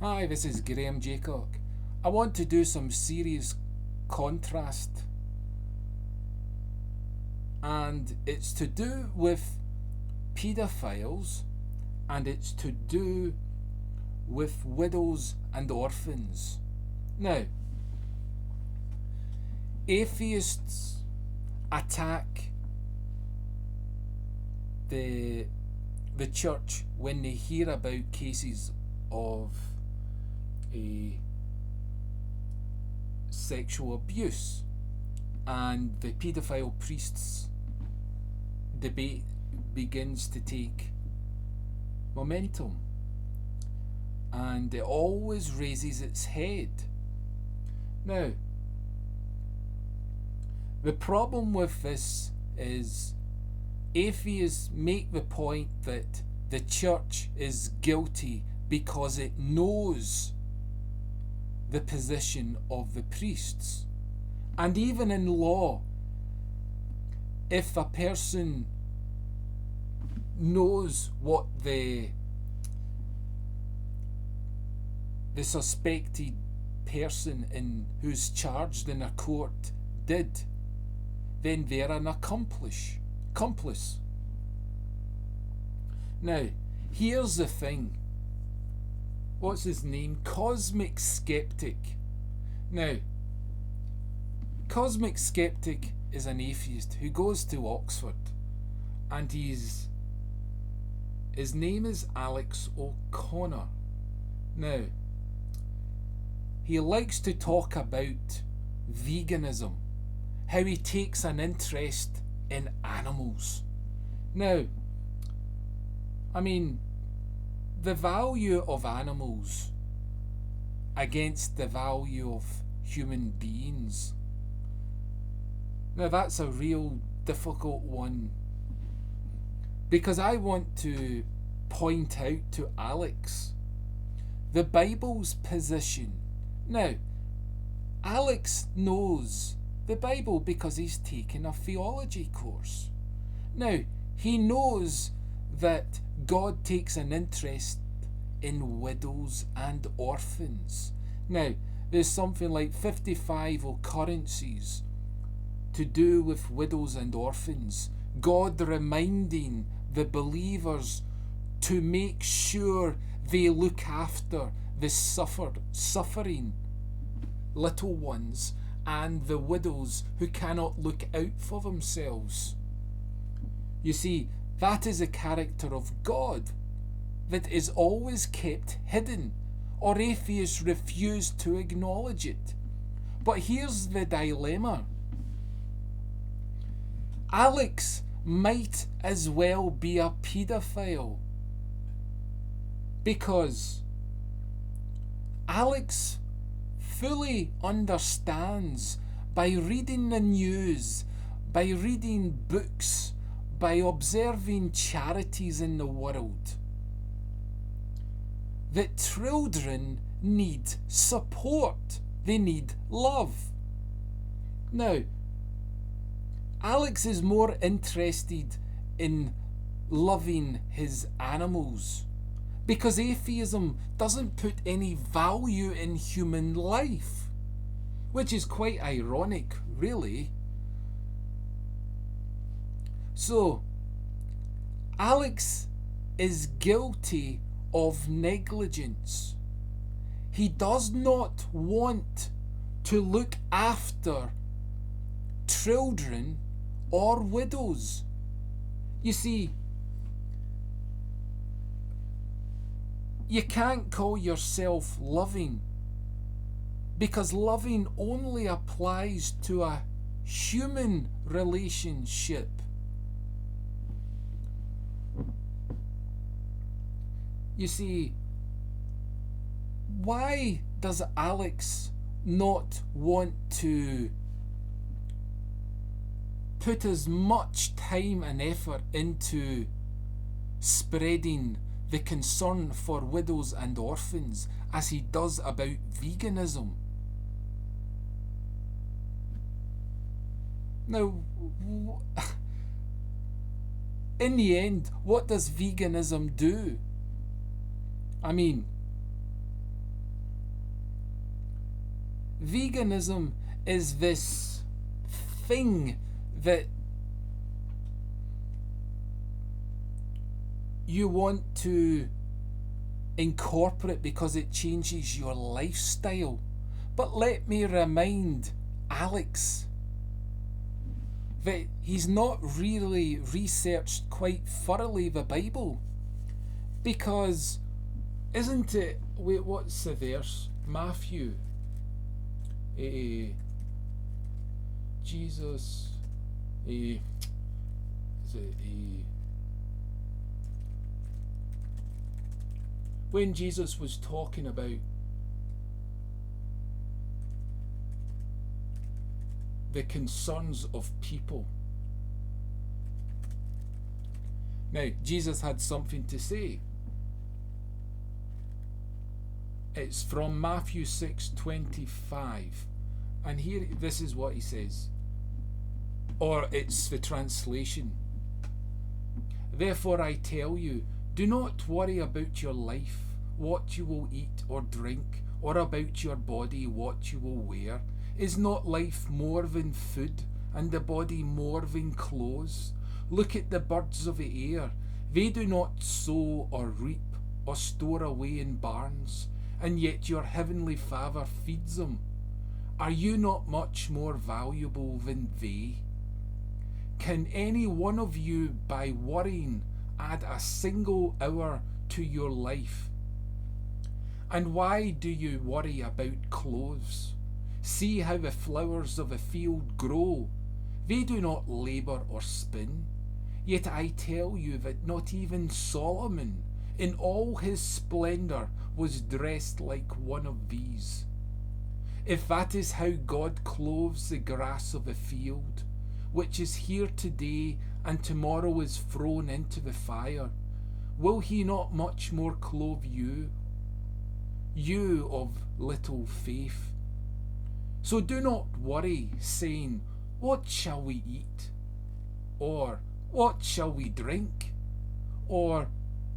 Hi, this is Graham Jeacocke. I want to do some serious contrast, and it's to do with paedophiles, and it's to do with widows and orphans. Now, atheists attack the the church when they hear about cases of a sexual abuse, and the paedophile priests debate begins to take momentum, and it always raises its head. Now, the problem with this is atheists make the point that the church is guilty because it knows the position of the priests. And even in law, if a person knows what the suspected person who's charged in a court did, then they're an accomplice. Now, here's the thing. What's his name? CosmicSceptic. Now, CosmicSceptic is an atheist who goes to Oxford, and his name is Alex O'Connor. Now, he likes to talk about veganism, how he takes an interest in animals. Now, I mean, the value of animals against the value of human beings. Now, that's a real difficult one, because I want to point out to Alex the Bible's position. Now, Alex knows the Bible because he's taken a theology course. Now, he knows that God takes an interest in widows and orphans. Now, there's something like 55 occurrences to do with widows and orphans. God reminding the believers to make sure they look after the suffering little ones and the widows who cannot look out for themselves. You see, that is a character of God that is always kept hidden, or atheists refuse to acknowledge it. But here's the dilemma. Alex might as well be a paedophile, because Alex fully understands, by reading the news, by reading books, by observing charities in the world, that children need support. They need love. Now, Alex is more interested in loving his animals, because atheism doesn't put any value in human life, which is quite ironic, really. So, Alex is guilty of negligence. He does not want to look after children or widows. You see, you can't call yourself loving, because loving only applies to a human relationship. You see, why does Alex not want to put as much time and effort into spreading the concern for widows and orphans as he does about veganism? Now, in the end, what does veganism do? I mean, veganism is this thing that you want to incorporate because it changes your lifestyle. But let me remind Alex that he's not really researched quite thoroughly the Bible, because isn't it, wait, what's the verse? Matthew, Jesus, is it when Jesus was talking about the concerns of people. Now, Jesus had something to say. It's from Matthew 6:25. And here, this is what he says. Or it's the translation. Therefore I tell you, do not worry about your life, what you will eat or drink, or about your body, what you will wear. Is not life more than food, and the body more than clothes? Look at the birds of the air. They do not sow or reap or store away in barns, and yet your heavenly Father feeds them. Are you not much more valuable than they? Can any one of you, by worrying, add a single hour to your life? And why do you worry about clothes? See how the flowers of the field grow. They do not labour or spin. Yet I tell you that not even Solomon, in all his splendour, was dressed like one of these. If that is how God clothes the grass of the field, which is here today and tomorrow is thrown into the fire, will he not much more clothe you, you of little faith? So do not worry, saying, what shall we eat? Or what shall we drink? Or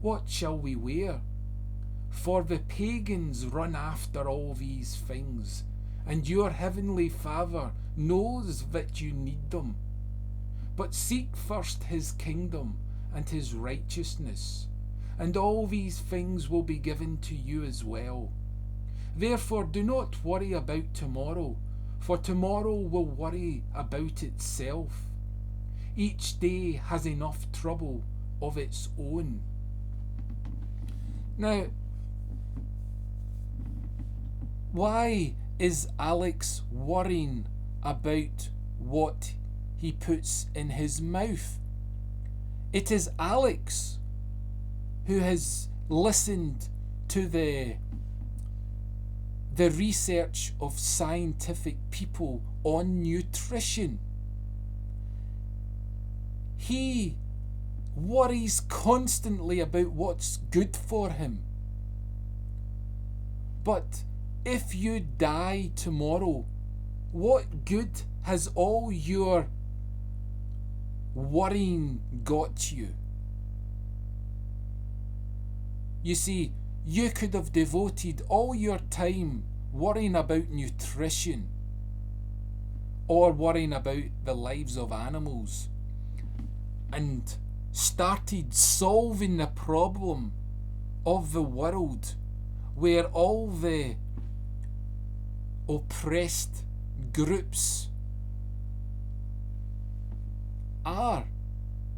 what shall we wear? For the pagans run after all these things, and your heavenly Father knows that you need them. But seek first his kingdom and his righteousness, and all these things will be given to you as well. Therefore do not worry about tomorrow, for tomorrow will worry about itself. Each day has enough trouble of its own. Now, why is Alex worrying about what he puts in his mouth? It is Alex who has listened to the research of scientific people on nutrition. He worries constantly about what's good for him. But if you die tomorrow, what good has all your worrying got you? You see, you could have devoted all your time worrying about nutrition or worrying about the lives of animals and started solving the problem of the world where all the oppressed groups are.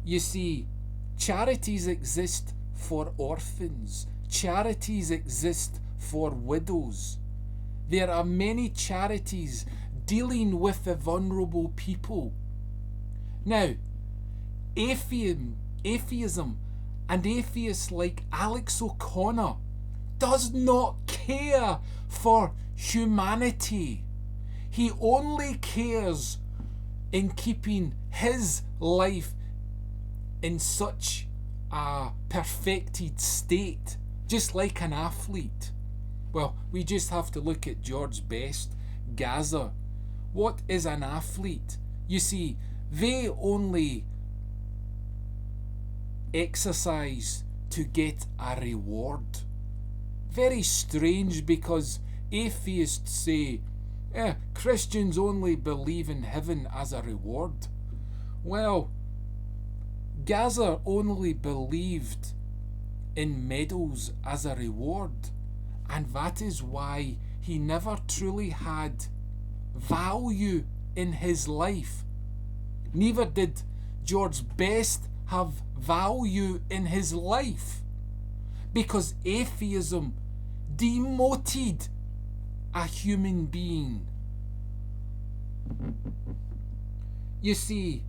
You see, charities exist for orphans. Charities exist for widows. There are many charities dealing with the vulnerable people. Now, atheism and atheists like Alex O'Connor does not care for humanity. He only cares in keeping his life in such a perfected state, just like an athlete. Well, we just have to look at George Best, Gaza. What is an athlete? You see, they only exercise to get a reward. Very strange, because atheists say Christians only believe in heaven as a reward. Well, Gaza only believed in medals as a reward, and that is why he never truly had value in his life. Neither did George Best have value in his life, because atheism demoted a human being. You see,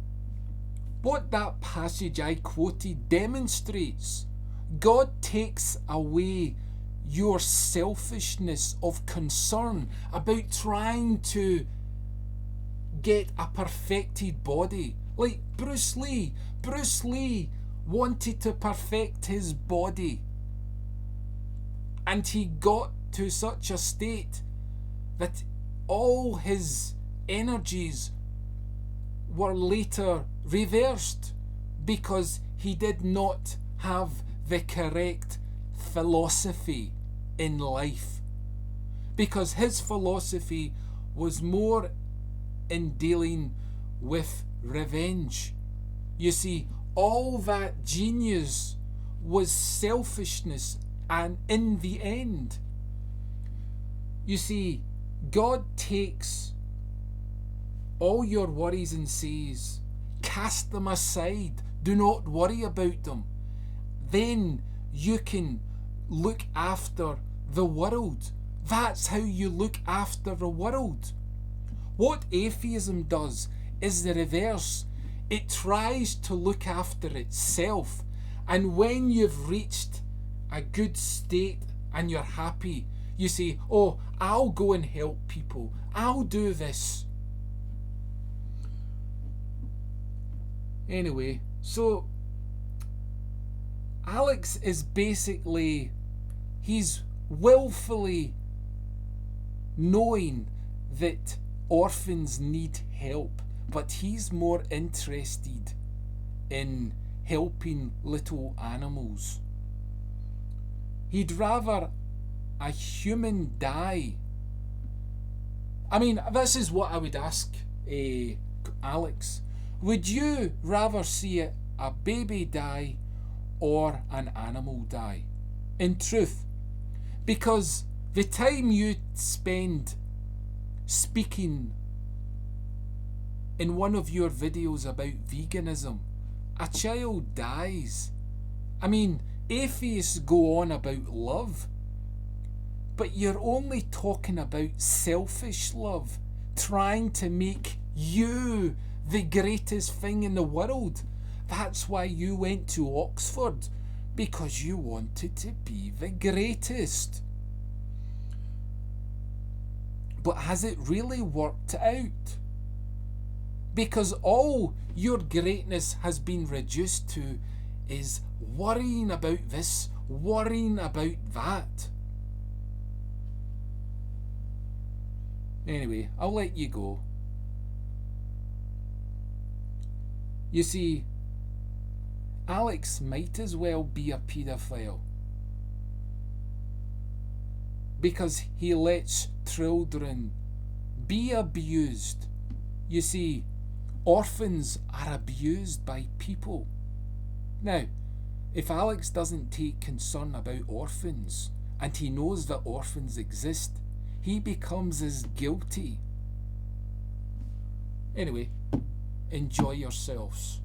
what that passage I quoted demonstrates, God takes away your selfishness of concern about trying to get a perfected body. Like Bruce Lee. Bruce Lee wanted to perfect his body, and he got to such a state that all his energies were later reversed because he did not have the correct philosophy in life, because his philosophy was more in dealing with revenge. You see, all that genius was selfishness, and in the end, you see, God takes all your worries and says, cast them aside, do not worry about them. Then you can look after the world. That's how you look after the world. What atheism does is the reverse. It tries to look after itself, and when you've reached a good state and you're happy, you say, oh, I'll go and help people, I'll do this. Anyway, so Alex is basically, he's willfully knowing that orphans need help, but he's more interested in helping little animals. He'd rather a human die. I mean, this is what I would ask Alex. Would you rather see a baby die or an animal die? In truth. Because the time you spend speaking in one of your videos about veganism, a child dies. I mean, atheists go on about love, but you're only talking about selfish love, trying to make you the greatest thing in the world. That's why you went to Oxford, because you wanted to be the greatest. But has it really worked out? Because all your greatness has been reduced to is worrying about this, worrying about that. Anyway, I'll let you go. You see, Alex might as well be a paedophile, because he lets children be abused. You see, orphans are abused by people. Now, if Alex doesn't take concern about orphans, and he knows that orphans exist, he becomes as guilty. Anyway, enjoy yourselves.